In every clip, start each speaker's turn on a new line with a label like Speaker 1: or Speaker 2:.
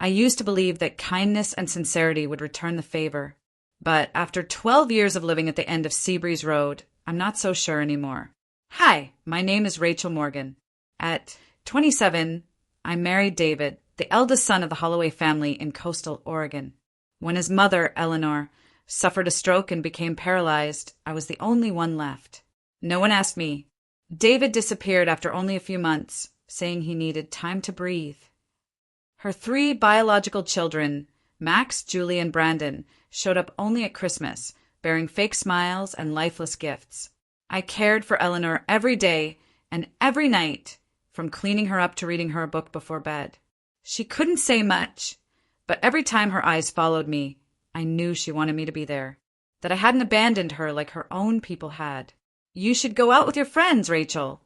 Speaker 1: I used to believe that kindness and sincerity would return the favor. But after 12 years of living at the end of Seabreeze Road, I'm not so sure anymore. Hi, my name is Rachel Morgan. At 27, I married David, the eldest son of the Holloway family in coastal Oregon. When his mother, Eleanor, suffered a stroke and became paralyzed, I was the only one left. No one asked me. David disappeared after only a few months, saying he needed time to breathe. Her 3 biological children, Max, Julie, and Brandon, showed up only at Christmas, bearing fake smiles and lifeless gifts. I cared for Eleanor every day and every night, from cleaning her up to reading her a book before bed. She couldn't say much, but every time her eyes followed me, I knew she wanted me to be there, that I hadn't abandoned her like her own people had. "You should go out with your friends, Rachel,"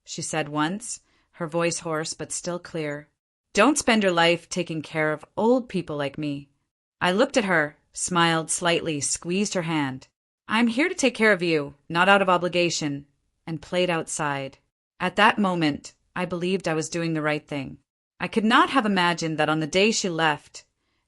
Speaker 1: she said once, her voice hoarse but still clear. "Don't spend your life taking care of old people like me." I looked at her, smiled slightly, squeezed her hand. "I'm here to take care of you, not out of obligation," and played outside. At that moment, I believed I was doing the right thing. I could not have imagined that on the day she left,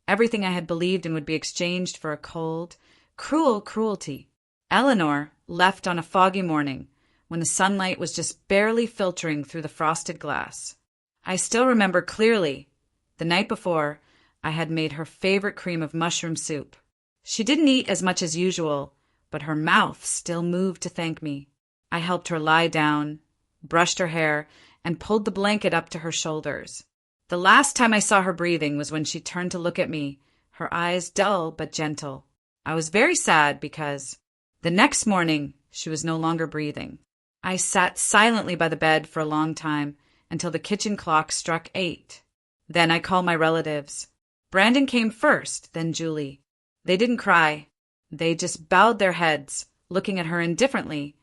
Speaker 1: everything I had believed in would be exchanged for a cold, cruel cruelty. Eleanor left on a foggy morning, when the sunlight was just barely filtering through the frosted glass. I still remember clearly, the night before, I had made her favorite cream of mushroom soup. She didn't eat as much as usual, but her mouth still moved to thank me. I helped her lie down, brushed her hair, and pulled the blanket up to her shoulders. The last time I saw her breathing was when she turned to look at me, her eyes dull but gentle. I was very sad because the next morning she was no longer breathing. I sat silently by the bed for a long time until the kitchen clock struck 8. Then I called my relatives. Brandon came first, then Julie. They didn't cry. They just bowed their heads, looking at her indifferently,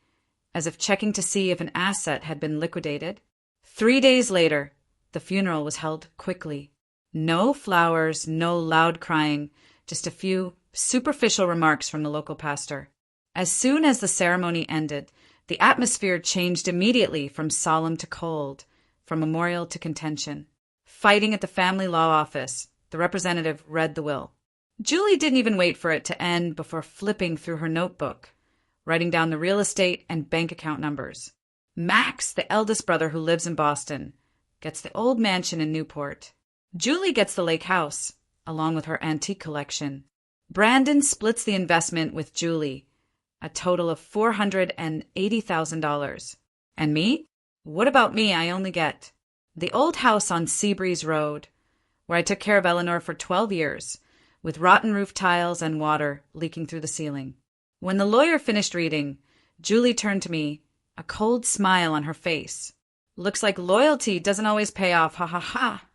Speaker 1: as if checking to see if an asset had been liquidated. 3 days later, the funeral was held quickly. No flowers, no loud crying, just a few superficial remarks from the local pastor. As soon as the ceremony ended, the atmosphere changed immediately from solemn to cold, from memorial to contention. Fighting at the family law office, the representative read the will. Julie didn't even wait for it to end before flipping through her notebook, writing down the real estate and bank account numbers. Max, the eldest brother who lives in Boston, gets the old mansion in Newport. Julie gets the lake house, along with her antique collection. Brandon splits the investment with Julie, a total of $480,000. And me? What about me? I only get the old house on Seabreeze Road, where I took care of Eleanor for 12 years, with rotten roof tiles and water leaking through the ceiling. When the lawyer finished reading, Julie turned to me, a cold smile on her face. "Looks like loyalty doesn't always pay off, ha ha ha."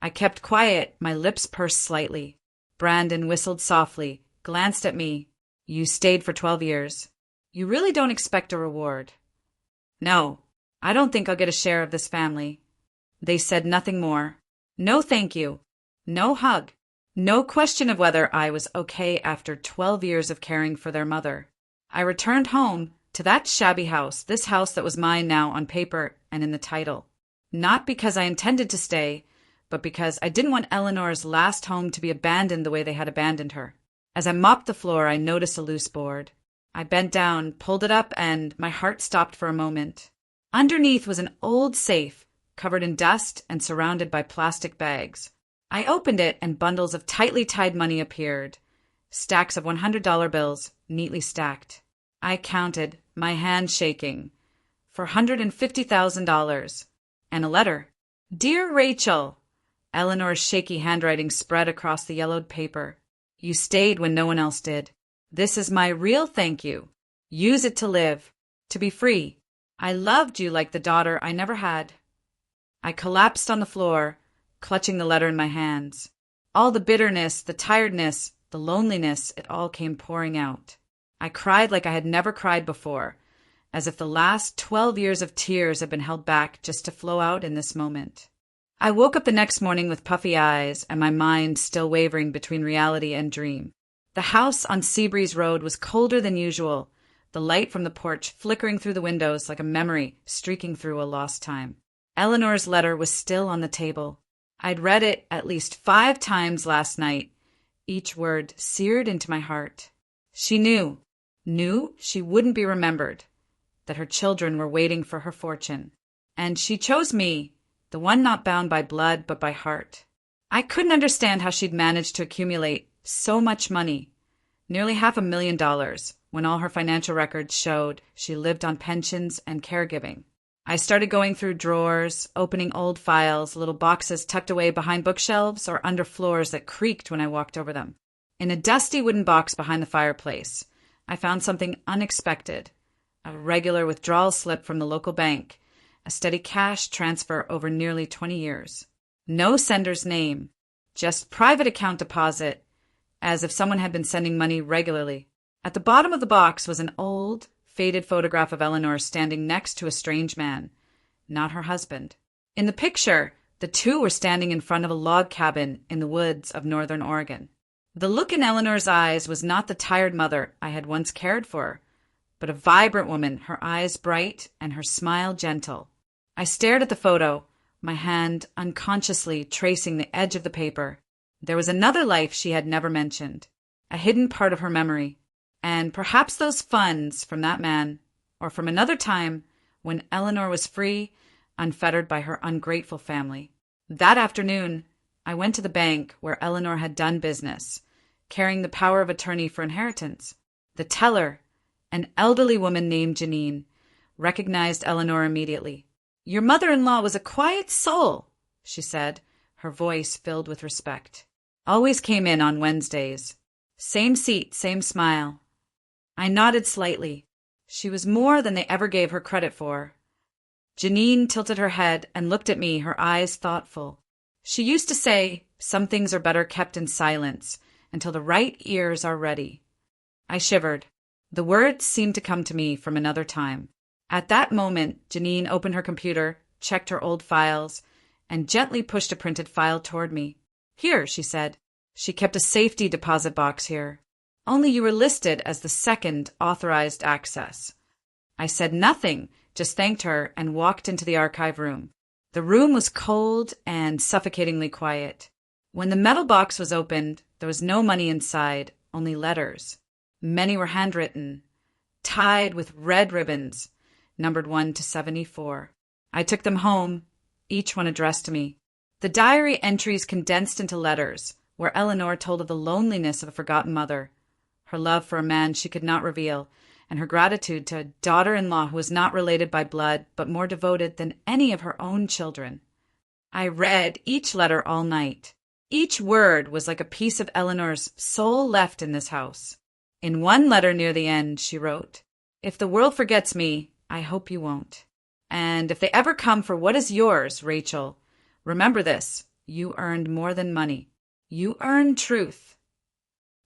Speaker 1: I kept quiet, my lips pursed slightly. Brandon whistled softly, glanced at me. "You stayed for 12 years. You really don't expect a reward." "No, I don't think I'll get a share of this family." They said nothing more. No thank you. No hug. No question of whether I was okay after 12 years of caring for their mother. I returned home to that shabby house, this house that was mine now on paper and in the title. Not because I intended to stay, but because I didn't want Eleanor's last home to be abandoned the way they had abandoned her. As I mopped the floor, I noticed a loose board. I bent down, pulled it up, and my heart stopped for a moment. Underneath was an old safe, covered in dust and surrounded by plastic bags. I opened it, and bundles of tightly tied money appeared. Stacks of $100 bills, neatly stacked. I counted, my hand shaking. $450,000. And a letter. "Dear Rachel," Eleanor's shaky handwriting spread across the yellowed paper. "You stayed when no one else did. This is my real thank you. Use it to live, to be free. I loved you like the daughter I never had." I collapsed on the floor, clutching the letter in my hands. All the bitterness, the tiredness, the loneliness, it all came pouring out. I cried like I had never cried before, as if the last 12 years of tears had been held back just to flow out in this moment. I woke up the next morning with puffy eyes and my mind still wavering between reality and dream. The house on Seabreeze Road was colder than usual, the light from the porch flickering through the windows like a memory streaking through a lost time. Eleanor's letter was still on the table. I'd read it at least 5 times last night, each word seared into my heart. She knew she wouldn't be remembered, that her children were waiting for her fortune. And she chose me, the one not bound by blood but by heart. I couldn't understand how she'd managed to accumulate so much money, nearly $500,000, when all her financial records showed she lived on pensions and caregiving. I started going through drawers, opening old files, little boxes tucked away behind bookshelves or under floors that creaked when I walked over them. In a dusty wooden box behind the fireplace, I found something unexpected, a regular withdrawal slip from the local bank, a steady cash transfer over nearly 20 years. No sender's name, just private account deposit, as if someone had been sending money regularly. At the bottom of the box was an old, faded photograph of Eleanor standing next to a strange man, not her husband. In the picture, the two were standing in front of a log cabin in the woods of northern Oregon. The look in Eleanor's eyes was not the tired mother I had once cared for, but a vibrant woman, her eyes bright and her smile gentle. I stared at the photo, my hand unconsciously tracing the edge of the paper. There was another life she had never mentioned, a hidden part of her memory, and perhaps those funds from that man, or from another time when Eleanor was free, unfettered by her ungrateful family. That afternoon, I went to the bank where Eleanor had done business, carrying the power of attorney for inheritance. The teller, an elderly woman named Janine, recognized Eleanor immediately. "Your mother-in-law was a quiet soul," she said, her voice filled with respect. "Always came in on Wednesdays. Same seat, same smile." I nodded slightly. She was more than they ever gave her credit for. Janine tilted her head and looked at me, her eyes thoughtful. She used to say, "Some things are better kept in silence until the right ears are ready." I shivered. The words seemed to come to me from another time. At that moment, Janine opened her computer, checked her old files, and gently pushed a printed file toward me. "Here," she said. She kept a safety deposit box here. "Only you were listed as the second authorized access." I said nothing, just thanked her and walked into the archive room. The room was cold and suffocatingly quiet. When the metal box was opened, there was no money inside, only letters. Many were handwritten, tied with red ribbons, numbered 1 to 74. I took them home, each one addressed to me. The diary entries condensed into letters, where Eleanor told of the loneliness of a forgotten mother, her love for a man she could not reveal, and her gratitude to a daughter-in-law who was not related by blood, but more devoted than any of her own children. I read each letter all night. Each word was like a piece of Eleanor's soul left in this house. In one letter near the end, she wrote, "If the world forgets me, I hope you won't. And if they ever come for what is yours, Rachel, remember this, you earned more than money. You earned truth."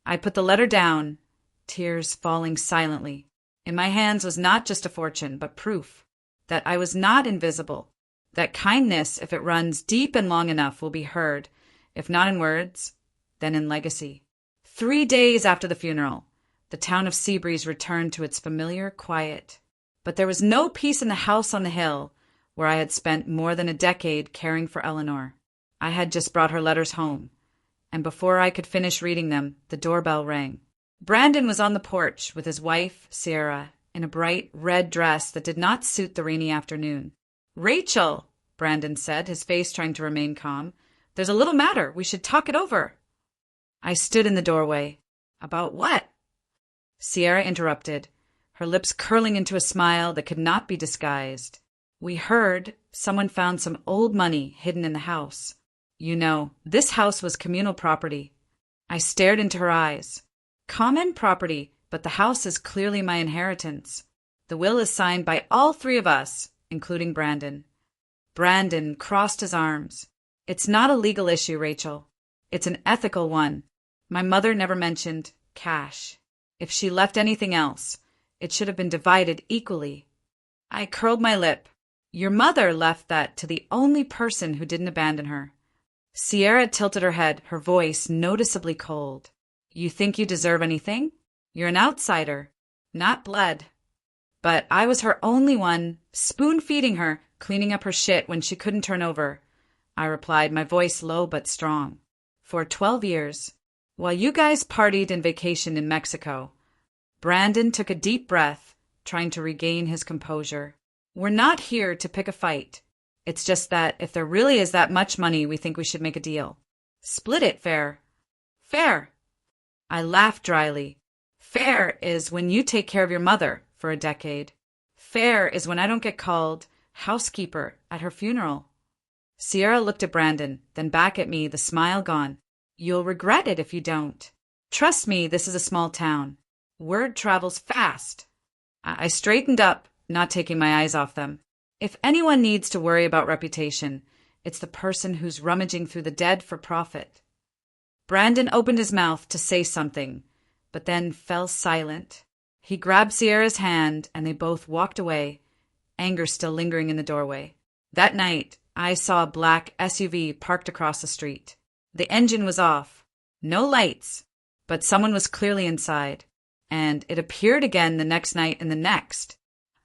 Speaker 1: I put the letter down, tears falling silently. In my hands was not just a fortune, but proof that I was not invisible, that kindness, if it runs deep and long enough, will be heard, if not in words, then in legacy. 3 days after the funeral, the town of Seabreeze returned to its familiar quiet. But there was no peace in the house on the hill, where I had spent more than a decade caring for Eleanor. I had just brought her letters home, and before I could finish reading them, the doorbell rang. Brandon was on the porch with his wife, Sierra, in a bright red dress that did not suit the rainy afternoon. "Rachel," Brandon said, his face trying to remain calm, "there's a little matter. We should talk it over." I stood in the doorway. "About what?" Sierra interrupted, her lips curling into a smile that could not be disguised. "We heard someone found some old money hidden in the house. You know, this house was communal property." I stared into her eyes. "Common property, but the house is clearly my inheritance. The will is signed by all 3 of us, including Brandon." Brandon crossed his arms. "It's not a legal issue, Rachel. It's an ethical one. My mother never mentioned cash. If she left anything else, it should have been divided equally." I curled my lip. "Your mother left that to the only person who didn't abandon her." Sierra tilted her head, her voice noticeably cold. "You think you deserve anything? You're an outsider, not blood." But I was her only one, spoon-feeding her, cleaning up her shit when she couldn't turn over. I replied, my voice low but strong. For 12 years. While you guys partied and vacationed in Mexico. Brandon took a deep breath, trying to regain his composure. We're not here to pick a fight. It's just that if there really is that much money, we think we should make a deal. Split it fair. Fair. I laughed dryly. Fair is when you take care of your mother for a decade. Fair is when I don't get called housekeeper at her funeral. Sierra looked at Brandon, then back at me, the smile gone. You'll regret it if you don't. Trust me, this is a small town. Word travels fast. I straightened up, not taking my eyes off them. If anyone needs to worry about reputation, it's the person who's rummaging through the dead for profit. Brandon opened his mouth to say something, but then fell silent. He grabbed Sierra's hand, and they both walked away, anger still lingering in the doorway. That night, I saw a black SUV parked across the street. The engine was off. No lights, but someone was clearly inside, and it appeared again the next night and the next.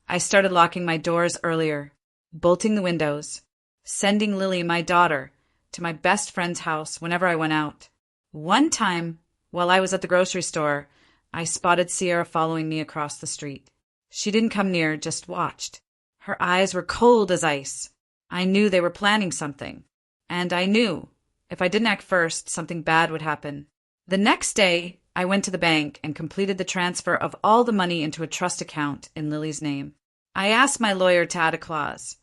Speaker 1: I started locking my doors earlier, bolting the windows, sending Lily, my daughter, to my best friend's house whenever I went out. One time, while I was at the grocery store, I spotted Sierra following me across the street. She didn't come near, just watched. Her eyes were cold as ice. I knew they were planning something. And I knew, if I didn't act first, something bad would happen. The next day, I went to the bank and completed the transfer of all the money into a trust account in Lily's name. I asked my lawyer to add a clause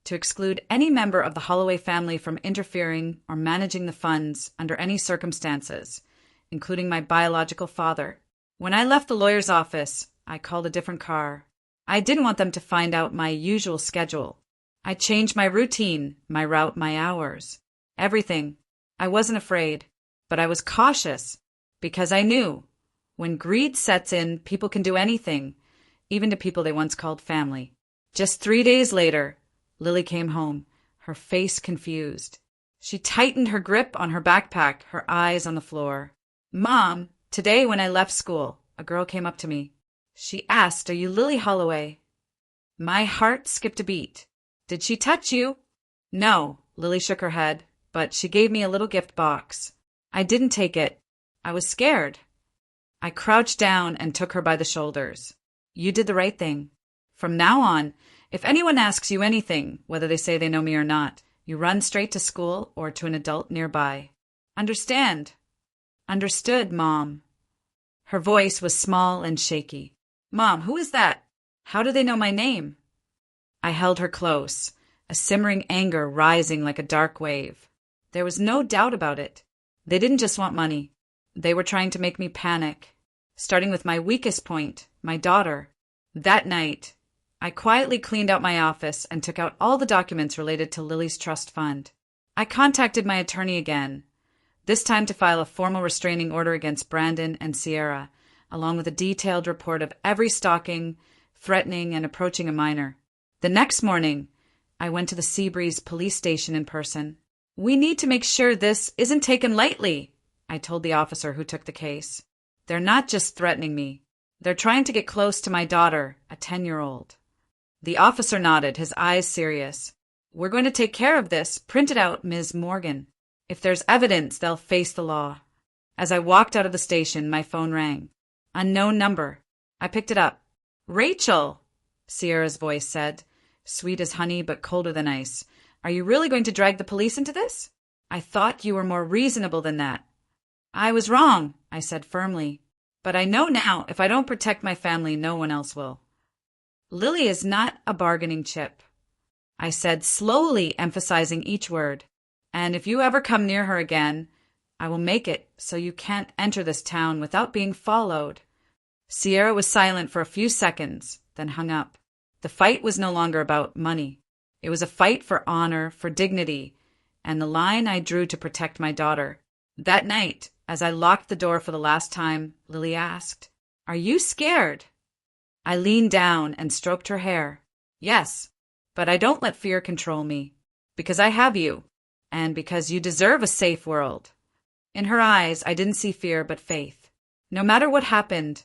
Speaker 1: to exclude any member of the Holloway family from interfering or managing the funds under any circumstances, including my biological father. When I left the lawyer's office, I called a different car. I didn't want them to find out my usual schedule. I changed my routine, my route, my hours, everything. I wasn't afraid, but I was cautious because I knew when greed sets in, people can do anything, even to people they once called family. Just 3 days later, Lily came home, her face confused. She tightened her grip on her backpack, her eyes on the floor. Mom, today when I left school, a girl came up to me. She asked, "Are you Lily Holloway?" My heart skipped a beat. Did she touch you? No, Lily shook her head, but she gave me a little gift box. I didn't take it. I was scared. I crouched down and took her by the shoulders. You did the right thing. From now on, if anyone asks you anything, whether they say they know me or not, you run straight to school or to an adult nearby. Understand? Understood, Mom. Her voice was small and shaky. Mom, who is that? How do they know my name? I held her close, a simmering anger rising like a dark wave. There was no doubt about it. They didn't just want money. They were trying to make me panic, starting with my weakest point, my daughter. That night, I quietly cleaned out my office and took out all the documents related to Lily's trust fund. I contacted my attorney again, this time to file a formal restraining order against Brandon and Sierra, along with a detailed report of every stalking, threatening, and approaching a minor. The next morning, I went to the Seabreeze police station in person. We need to make sure this isn't taken lightly, I told the officer who took the case. They're not just threatening me. They're trying to get close to my daughter, a 10-year-old. The officer nodded, his eyes serious. We're going to take care of this. Print it out, Ms. Morgan. If there's evidence, they'll face the law. As I walked out of the station, my phone rang. Unknown number. I picked it up. Rachel, Sierra's voice said, sweet as honey but colder than ice. Are you really going to drag the police into this? I thought you were more reasonable than that. I was wrong, I said firmly. But I know now if I don't protect my family, no one else will. Lily is not a bargaining chip, I said, slowly emphasizing each word. And if you ever come near her again, I will make it so you can't enter this town without being followed. Sierra was silent for a few seconds, then hung up. The fight was no longer about money. It was a fight for honor, for dignity, and the line I drew to protect my daughter. That night, as I locked the door for the last time, Lily asked, "Are you scared?" I leaned down and stroked her hair. Yes, but I don't let fear control me, because I have you, and because you deserve a safe world. In her eyes, I didn't see fear but faith. No matter what happened,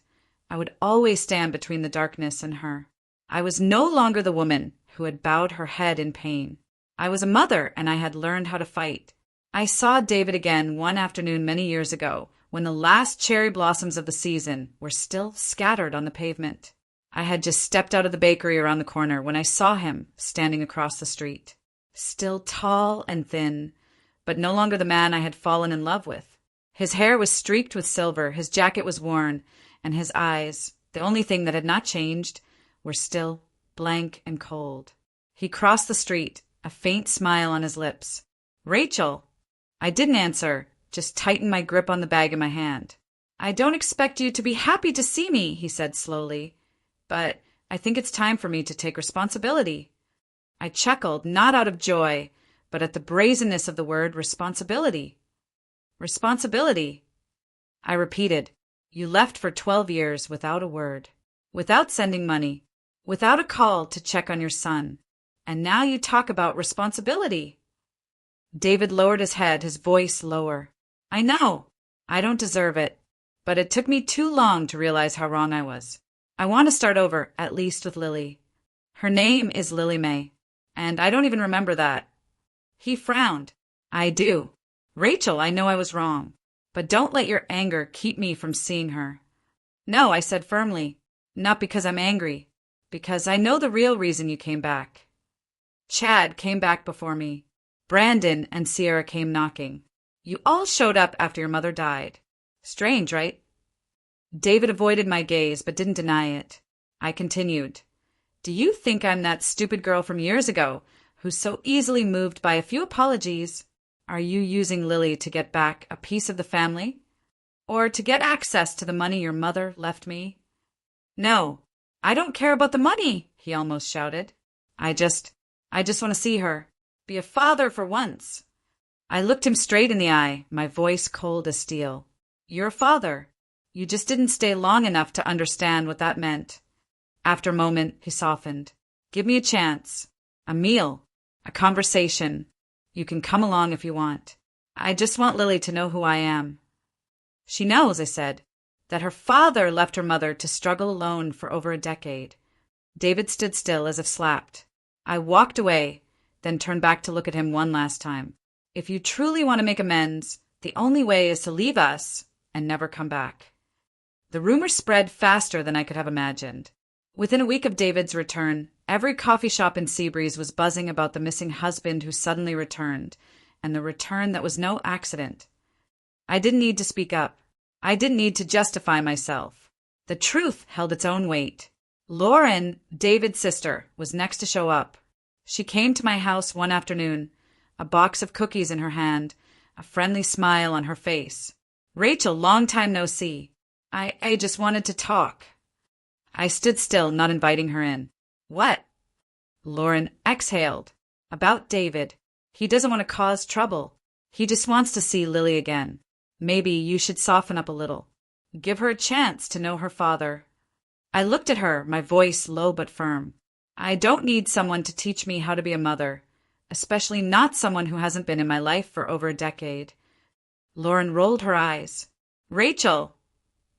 Speaker 1: I would always stand between the darkness and her. I was no longer the woman who had bowed her head in pain. I was a mother, and I had learned how to fight. I saw David again one afternoon many years ago, when the last cherry blossoms of the season were still scattered on the pavement. I had just stepped out of the bakery around the corner when I saw him standing across the street. Still tall and thin, but no longer the man I had fallen in love with. His hair was streaked with silver, his jacket was worn, and his eyes, the only thing that had not changed, were still blank and cold. He crossed the street, a faint smile on his lips. "Rachel!" I didn't answer, just tightened my grip on the bag in my hand. "I don't expect you to be happy to see me," he said slowly, "but I think it's time for me to take responsibility." I chuckled, not out of joy, but at the brazenness of the word responsibility. Responsibility. I repeated, "You left for 12 years without a word, without sending money, without a call to check on your son, and now you talk about responsibility." David lowered his head, his voice lower. "I know. I don't deserve it, but it took me too long to realize how wrong I was. I want to start over, at least with Lily. Her name is Lily May, and I don't even remember that." He frowned. "I do. Rachel, I know I was wrong, but don't let your anger keep me from seeing her." "No," I said firmly, "not because I'm angry, because I know the real reason you came back." Chad came back before me. Brandon and Sierra came knocking. "You all showed up after your mother died. Strange, right?" David avoided my gaze, but didn't deny it. I continued, "Do you think I'm that stupid girl from years ago, who's so easily moved by a few apologies? Are you using Lily to get back a piece of the family? Or to get access to the money your mother left me?" "No, I don't care about the money," he almost shouted. I just want to see her. Be a father for once." I looked him straight in the eye, my voice cold as steel. "You're a father. You just didn't stay long enough to understand what that meant." After a moment, he softened. "Give me a chance. A meal. A conversation. You can come along if you want. I just want Lily to know who I am." "She knows," I said, "that her father left her mother to struggle alone for over a decade." David stood still as if slapped. I walked away, then turned back to look at him one last time. "If you truly want to make amends, the only way is to leave us and never come back." The rumor spread faster than I could have imagined. Within a week of David's return, every coffee shop in Seabreeze was buzzing about the missing husband who suddenly returned, and the return that was no accident. I didn't need to speak up. I didn't need to justify myself. The truth held its own weight. Lauren, David's sister, was next to show up. She came to my house one afternoon, a box of cookies in her hand, a friendly smile on her face. "Rachel, long time no see. I just wanted to talk." I stood still, not inviting her in. "What?" Lauren exhaled. "About David. He doesn't want to cause trouble. He just wants to see Lily again. Maybe you should soften up a little. Give her a chance to know her father." I looked at her, my voice low but firm. "I don't need someone to teach me how to be a mother, especially not someone who hasn't been in my life for over a decade." Lauren rolled her eyes. "Rachel,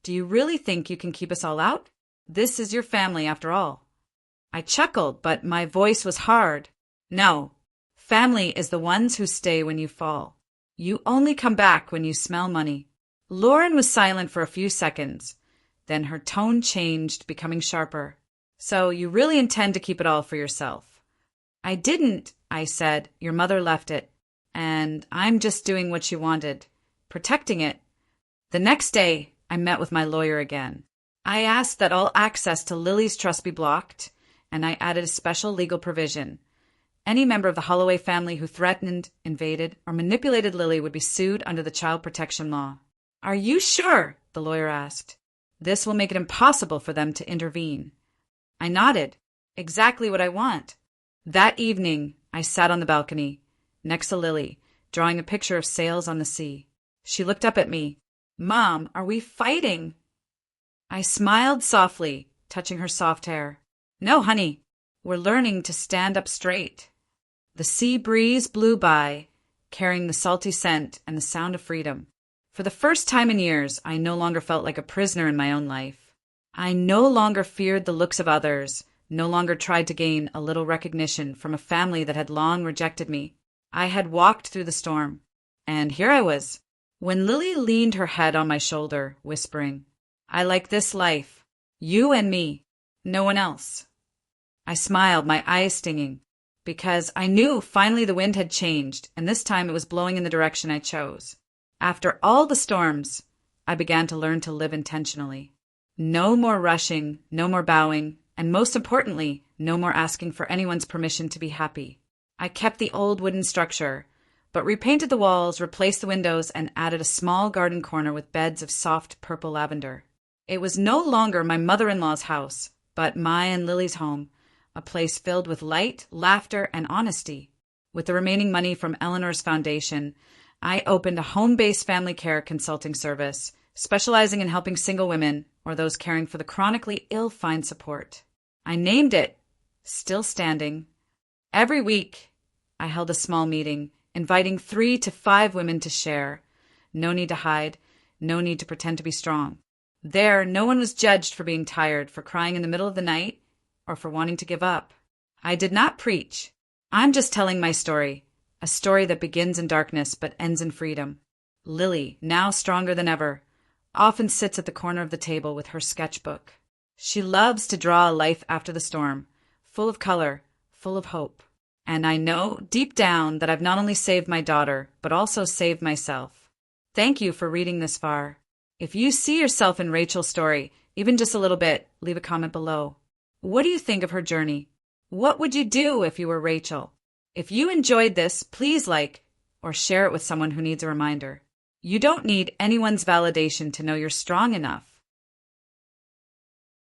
Speaker 1: do you really think you can keep us all out? This is your family after all." I chuckled, but my voice was hard. "No. Family is the ones who stay when you fall. You only come back when you smell money." Lauren was silent for a few seconds. Then her tone changed, becoming sharper. "So you really intend to keep it all for yourself?" "I didn't," I said. "Your mother left it. And I'm just doing what she wanted. Protecting it." The next day, I met with my lawyer again. I asked that all access to Lily's trust be blocked, and I added a special legal provision. Any member of the Holloway family who threatened, invaded, or manipulated Lily would be sued under the child protection law. "Are you sure?" the lawyer asked. "This will make it impossible for them to intervene." I nodded. "Exactly what I want." That evening, I sat on the balcony, next to Lily, drawing a picture of sails on the sea. She looked up at me. "Mom, are we fighting?" I smiled softly, touching her soft hair. "No, honey, we're learning to stand up straight." The sea breeze blew by, carrying the salty scent and the sound of freedom. For the first time in years, I no longer felt like a prisoner in my own life. I no longer feared the looks of others, no longer tried to gain a little recognition from a family that had long rejected me. I had walked through the storm, and here I was. When Lily leaned her head on my shoulder, whispering, "I like this life. You and me. No one else." I smiled, my eyes stinging, because I knew finally the wind had changed, and this time it was blowing in the direction I chose. After all the storms, I began to learn to live intentionally. No more rushing, no more bowing, and most importantly, no more asking for anyone's permission to be happy. I kept the old wooden structure, but repainted the walls, replaced the windows, and added a small garden corner with beds of soft purple lavender. It was no longer my mother-in-law's house, but my and Lily's home, a place filled with light, laughter, and honesty. With the remaining money from Eleanor's foundation, I opened a home-based family care consulting service, specializing in helping single women or those caring for the chronically ill find support. I named it Still Standing. Every week, I held a small meeting, inviting 3 to 5 women to share. No need to hide, no need to pretend to be strong. There, no one was judged for being tired, for crying in the middle of the night, or for wanting to give up. I did not preach. I'm just telling my story, a story that begins in darkness but ends in freedom. Lily, now stronger than ever, often sits at the corner of the table with her sketchbook. She loves to draw a life after the storm, full of color, full of hope. And I know deep down that I've not only saved my daughter, but also saved myself. Thank you for reading this far. If you see yourself in Rachel's story, even just a little bit, leave a comment below. What do you think of her journey? What would you do if you were Rachel? If you enjoyed this, please like or share it with someone who needs a reminder. You don't need anyone's validation to know you're strong enough.